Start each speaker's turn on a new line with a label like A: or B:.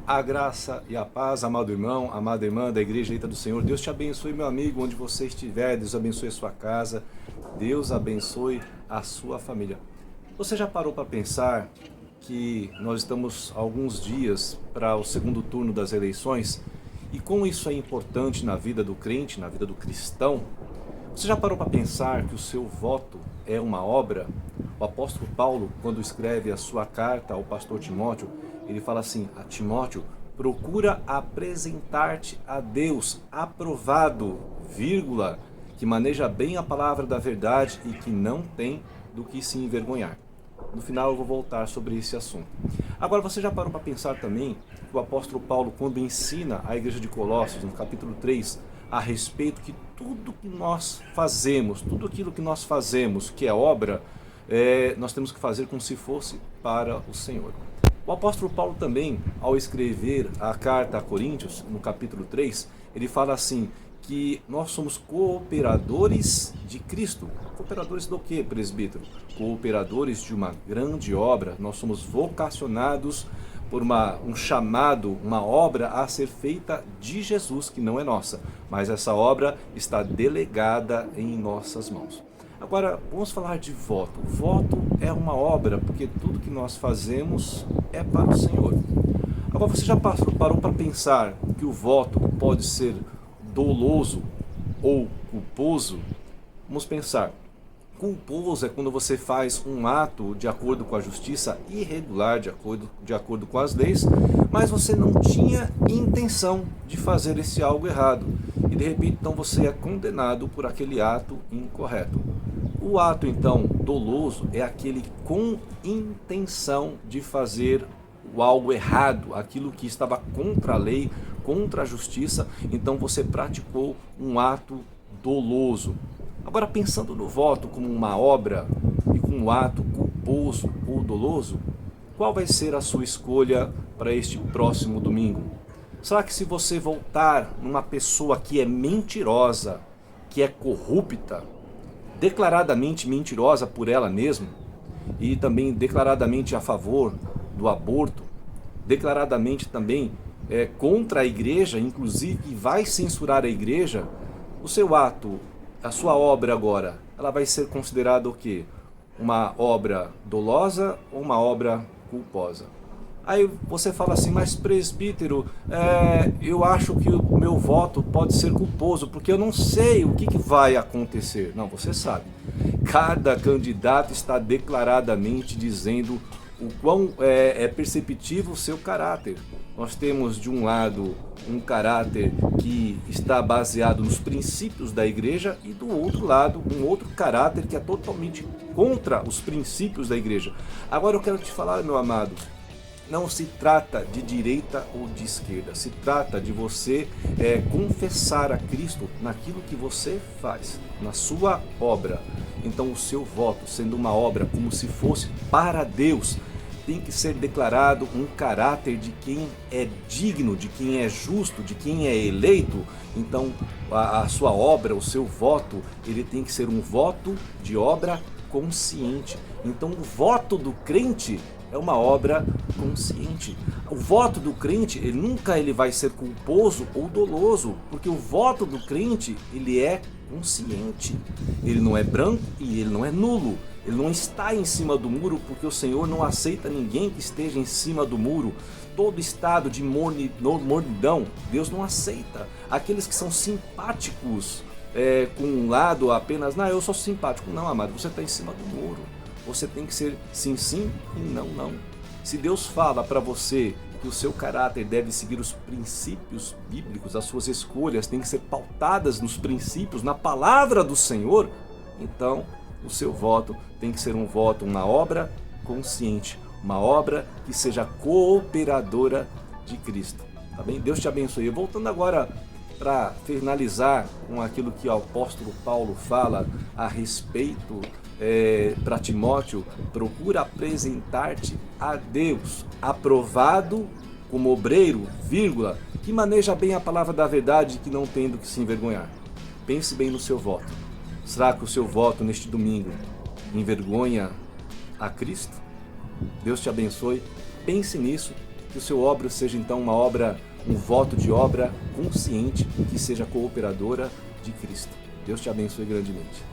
A: A graça e a paz, amado irmão, amada irmã da Igreja Eita do Senhor. Deus te abençoe, meu amigo, onde você estiver. Deus abençoe a sua casa. Deus abençoe a sua família. Você já parou para pensar que nós estamos há alguns dias para o segundo turno das eleições? E como isso é importante na vida do crente, na vida do cristão? Você já parou para pensar que o seu voto é uma obra? O apóstolo Paulo, quando escreve a sua carta ao pastor Timóteo, ele fala assim: a Timóteo, procura apresentar-te a Deus aprovado, vírgula, que maneja bem a palavra da verdade e que não tem do que se envergonhar. No final eu vou voltar sobre esse assunto. Agora, você já parou para pensar também que o apóstolo Paulo, quando ensina a igreja de Colossos, no capítulo 3, a respeito que tudo que nós fazemos, tudo aquilo que nós fazemos, que é obra, nós temos que fazer como se fosse para o Senhor. O apóstolo Paulo também, ao escrever a carta a Coríntios, no capítulo 3, ele fala assim, que nós somos cooperadores de Cristo. Cooperadores do quê, presbítero? Cooperadores de uma grande obra. Nós somos vocacionados por um chamado, uma obra a ser feita de Jesus, que não é nossa, mas essa obra está delegada em nossas mãos. Agora, vamos falar de voto. Voto é uma obra, porque tudo que nós fazemos é para o Senhor. Agora, você já parou para pensar que o voto pode ser doloso ou culposo? Vamos pensar. Culposo é quando você faz um ato de acordo com a justiça, irregular, de acordo com as leis, mas você não tinha intenção de fazer esse algo errado. E de repente, então, você é condenado por aquele ato incorreto. O ato, então, doloso é aquele com intenção de fazer o algo errado, aquilo que estava contra a lei, contra a justiça, então você praticou um ato doloso. Agora, pensando no voto como uma obra e como um ato culposo ou doloso, qual vai ser a sua escolha para este próximo domingo? Será que se você voltar numa pessoa que é mentirosa, que é corrupta, declaradamente mentirosa por ela mesma, e também declaradamente a favor do aborto, declaradamente também contra a igreja, inclusive vai censurar a igreja, o seu ato, a sua obra agora, ela vai ser considerada o quê? Uma obra dolosa ou uma obra culposa? Aí você fala assim, mas presbítero, eu acho que o meu voto pode ser culposo, porque eu não sei o que vai acontecer. Não, você sabe. Cada candidato está declaradamente dizendo o quão é perceptível o seu caráter. Nós temos de um lado um caráter que está baseado nos princípios da igreja e do outro lado um outro caráter que é totalmente contra os princípios da igreja. Agora eu quero te falar, meu amado, não se trata de direita ou de esquerda, se trata de você confessar a Cristo naquilo que você faz, na sua obra. Então o seu voto, sendo uma obra como se fosse para Deus, tem que ser declarado um caráter de quem é digno, de quem é justo, de quem é eleito. Então a sua obra, o seu voto, ele tem que ser um voto de obra consciente. Então o voto do crente é uma obra consciente. O voto do crente, ele nunca vai ser culposo ou doloso, porque o voto do crente, ele é consciente. Ele não é branco e ele não é nulo. Ele não está em cima do muro, porque o Senhor não aceita ninguém que esteja em cima do muro. Todo estado de mornidão, Deus não aceita. Aqueles que são simpáticos, com um lado apenas, não, eu sou simpático. Não, amado, você está em cima do muro. Você tem que ser sim, sim e não, não. Se Deus fala para você que o seu caráter deve seguir os princípios bíblicos, as suas escolhas têm que ser pautadas nos princípios, na palavra do Senhor, então o seu voto tem que ser um voto, uma obra consciente, uma obra que seja cooperadora de Cristo. Tá bem? Deus te abençoe. Voltando agora para finalizar com aquilo que o apóstolo Paulo fala a respeito para Timóteo, procura apresentar-te a Deus, aprovado como obreiro, vírgula, que maneja bem a palavra da verdade e que não tem do que se envergonhar. Pense bem no seu voto. Será que o seu voto neste domingo envergonha a Cristo? Deus te abençoe. Pense nisso Que o seu obra seja então uma obra, um voto de obra consciente, que seja cooperadora de Cristo. Deus te abençoe grandemente.